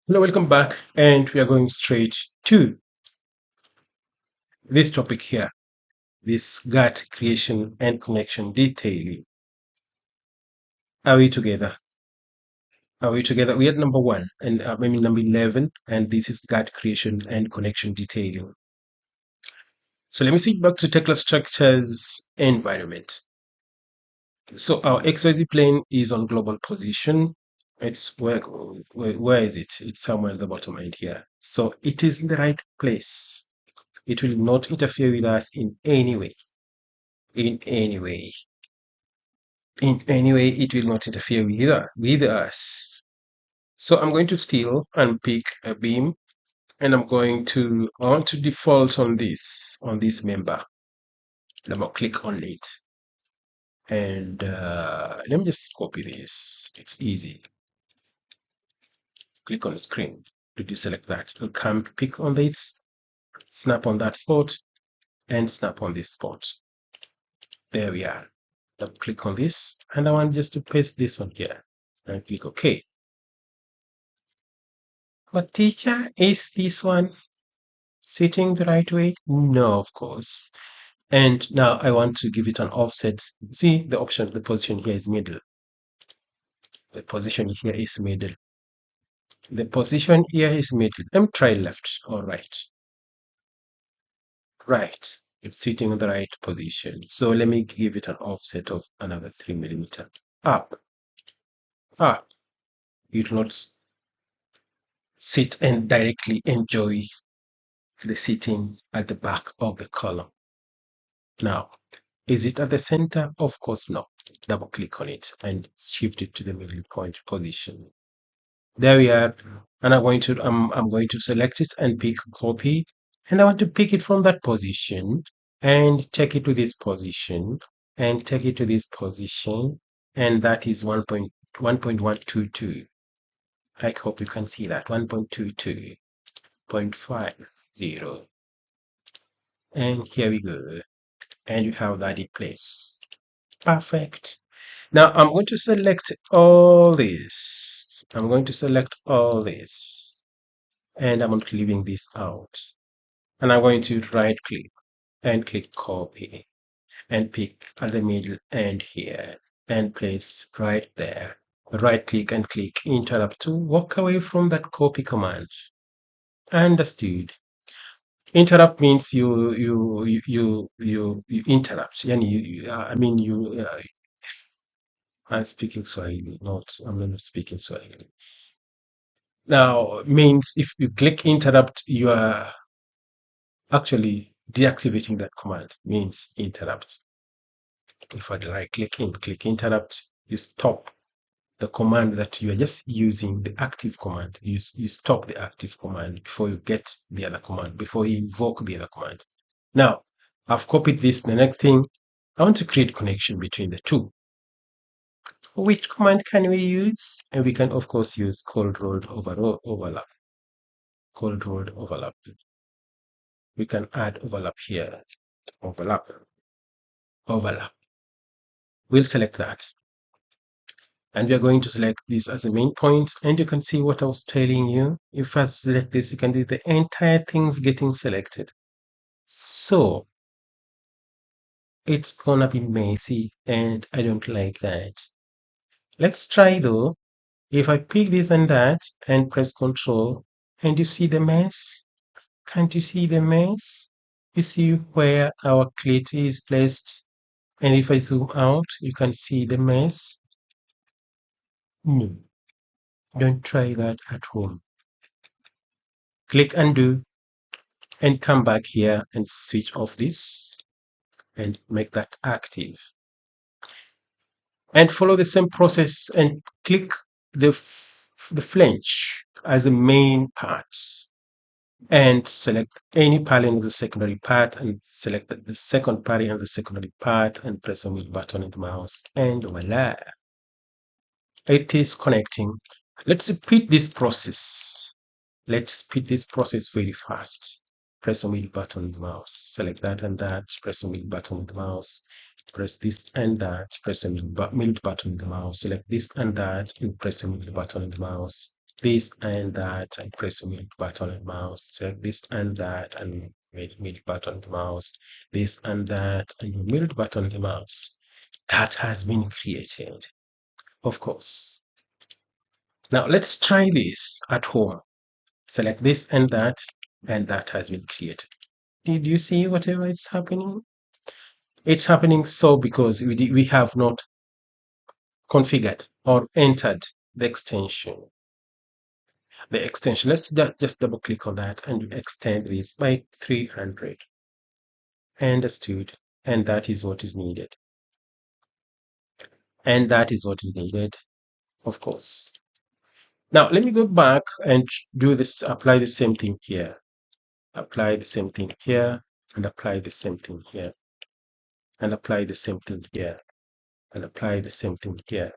Hello, welcome back, and we are going straight to this topic here, this GAT creation and connection detailing. Are we together? Are we together? We are at number 1, and maybe number 11, and this is GAT creation and connection detailing. So let me switch back to Tekla structures environment. So our XYZ plane is on global position. It's where is it? It's somewhere at the bottom end here. So it is in the right place. It will not interfere with us in any way. In any way. In any way, it will not interfere with us. So I'm going to steal and pick a beam, and I want to default on this member. I'm going to click on it. And let me just copy this. It's easy. Click on the screen to deselect that. It'll come pick on this, snap on that spot, and snap on this spot. There we are. Now click on this, and I want just to paste this on here. And click OK. But teacher, is this one sitting the right way? No, of course. And now I want to give it an offset. See, the position here is middle. The position here is middle. The position here is middle. Let me try left or right. Right. It's sitting in the right position. So let me give it an offset of another 3 millimeter. Up. Up. It will not sit and directly enjoy the sitting at the back of the column. Now, is it at the center? Of course, no. Double click on it and shift it to the middle point position. There we are. And I'm going to select it and pick copy. And I want to pick it from that position and take it to this position and take it to this position. And that is 1.122. I hope you can see that. 1.22.50. And here we go. And you have that in place. Perfect. Now I'm going to select all this. I'm going to select all this. And I'm not leaving this out. And I'm going to right click and click copy and pick at the middle end here and place right there. Right click and click interrupt to walk away from that copy command. Understood. Interrupt means you interrupt. I'm speaking Swahili, I'm not speaking Swahili. Now, means if you click interrupt, you are actually deactivating that command, means interrupt. If I right click interrupt, you stop the command that you are just using, the active command. You stop the active command before you get the other command, before you invoke the other command. Now, I've copied this. The next thing, I want to create connection between the two. Which command can we use? And we can, of course, use cold rolled overlap. Cold rolled overlap. We can add overlap here. Overlap. Overlap. We'll select that. And we are going to select this as a main point. And you can see what I was telling you. If I select this, you can do the entire things getting selected. So it's gonna be messy, and I don't like that. Let's try though. If I pick this and that and press Control, and you see the mess? Can't you see the mess? You see where our cleat is placed? And if I zoom out, you can see the mess. No, don't try that at home. Click undo and come back here and switch off this and make that active. And follow the same process and click the flange as the main part. And select any padding of the secondary part and select the second padding of the secondary part and press the middle button on the mouse, and voila, it is connecting. Let's repeat this process. Let's repeat this process very fast. Press the middle button on the mouse, select that and that, press the middle button on the mouse, press this and that, press the middle button on the mouse, select this and that, and press the middle button on the mouse. this and that and press the mute button on the mouse, select this and that and mute button on the mouse, this and that and mute button on the mouse. That has been created, of course. Now let's try this at home. Select this and that has been created. Did you see whatever is happening? It's happening so because we have not configured or entered the extension. Let's just double click on that and extend this by 300. Understood. And that is what is needed. And that is what is needed, of course. Now let me go back and do this, apply the same thing here. Apply the same thing here and apply the same thing here. And apply the same thing here. And apply the same thing here.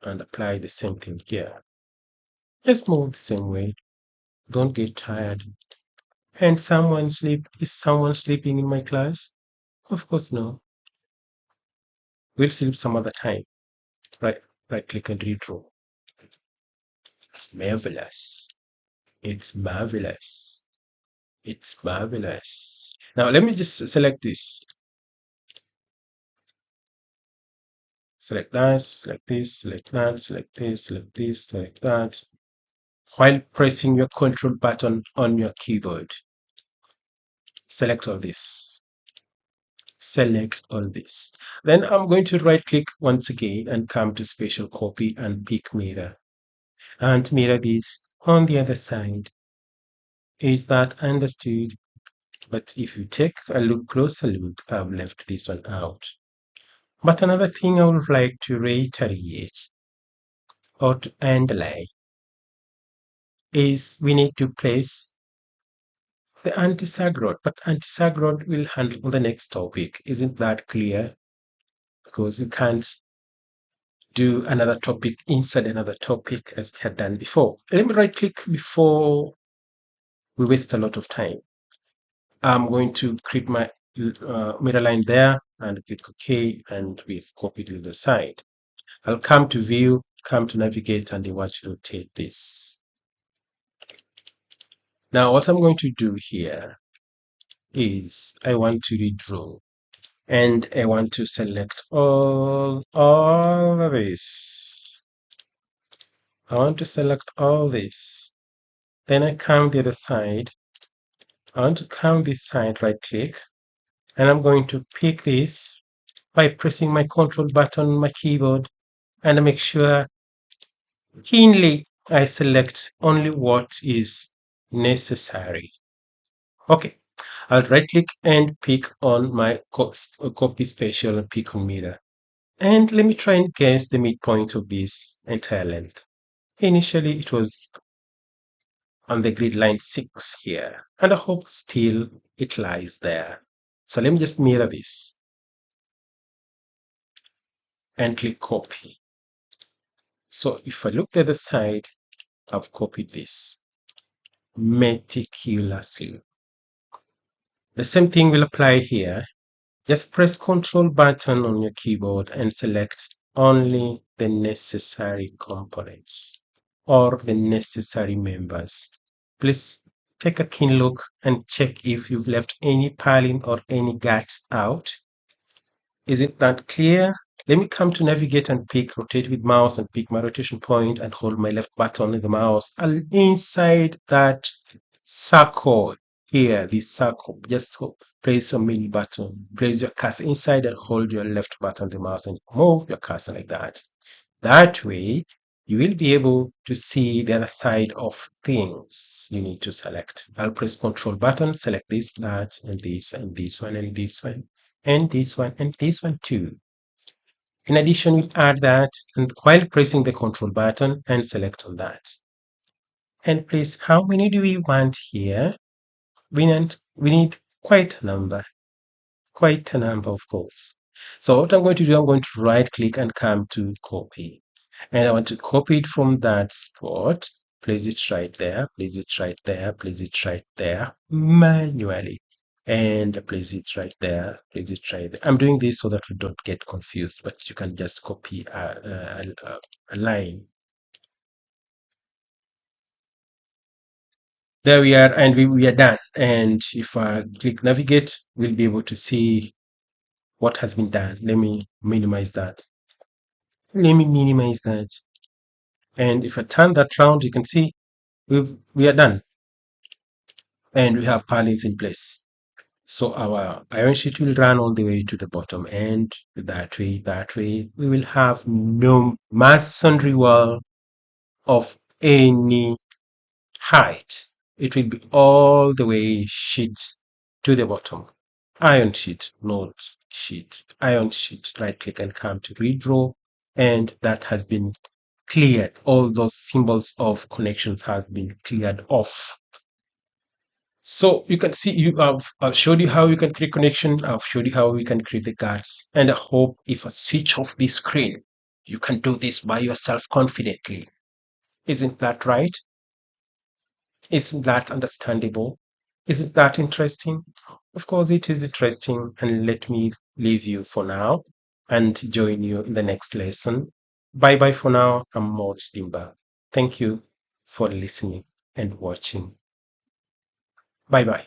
And apply the same thing here. Just move the same way. Don't get tired. And is someone sleeping in my class? Of course no. We'll sleep some other time. Right click and redraw. It's marvelous. It's marvelous. It's marvelous. Now let me just select this. Select that, select this, select that, select this, select this, select that. While pressing your control button on your keyboard. Select all this. Select all this. Then I'm going to right click once again and come to spatial copy and pick mirror. And mirror this on the other side. Is that understood? But if you take a closer look, I've left this one out. But another thing I would like to reiterate or to underline is we need to place the anti-sag rod, but anti-sag rod will handle the next topic. Isn't that clear? Because you can't do another topic inside another topic as we had done before. Let me right click before we waste a lot of time. I'm going to create my mirror line there and click OK, and we've copied to the side. I'll come to view, come to navigate, and I want to rotate this. Now what I'm going to do here is I want to redraw, and I want to select all of this. I want to select all this. Then I come the other side. I want to come this side, right click, and I'm going to pick this by pressing my control button on my keyboard, and make sure keenly I select only what is necessary. Okay, I'll right click and pick on my copy spatial and pick on mirror. And let me try and guess the midpoint of this entire length. Initially it was on the grid line 6 here, and I hope still it lies there. So let me just mirror this and click copy. So if I look at the side, I've copied this meticulously. The same thing will apply here. Just press Ctrl button on your keyboard and select only the necessary components or the necessary members. Please take a keen look and check if you've left any purling or any gaps out. Is it that clear? Let me come to navigate and pick rotate with mouse and pick my rotation point and hold my left button on the mouse. And inside that circle here, this circle, just place your middle button, place your cursor inside and hold your left button on the mouse and move your cursor like that. That way, you will be able to see the other side of things you need to select. I'll press Control button, select this, that, and this, and this one, and this one, and this one, and this one too. In addition, we'll add that, and while pressing the Control button and select on that. And please, how many do we want here? We need quite a number, of course. So what I'm going to do, I'm going to right click and come to copy. And I want to copy it from that spot, place it right there, place it right there, place it right there manually. And place it right there, place it right there. I'm doing this so that we don't get confused, but you can just copy a line. There we are, and we are done. And if I click navigate, we'll be able to see what has been done. Let me minimize that. Let me minimize that. And if I turn that round, you can see we are done, and we have purlins in place. So our iron sheet will run all the way to the bottom, and that way, we will have no masonry wall of any height. It will be all the way sheet to the bottom. Iron sheet, not sheet. Iron sheet, right click and come to redraw, and that has been cleared. All those symbols of connections has been cleared off. So you can see I've showed you how you can create connection. I've showed you how we can create the guards. And I hope if I switch off this screen, you can do this by yourself confidently. Isn't that right? Isn't that understandable? Isn't that interesting? Of course, it is interesting. And let me leave you for now and join you in the next lesson. Bye bye for now. I'm Maurice Dimba. Thank you for listening and watching. Bye bye.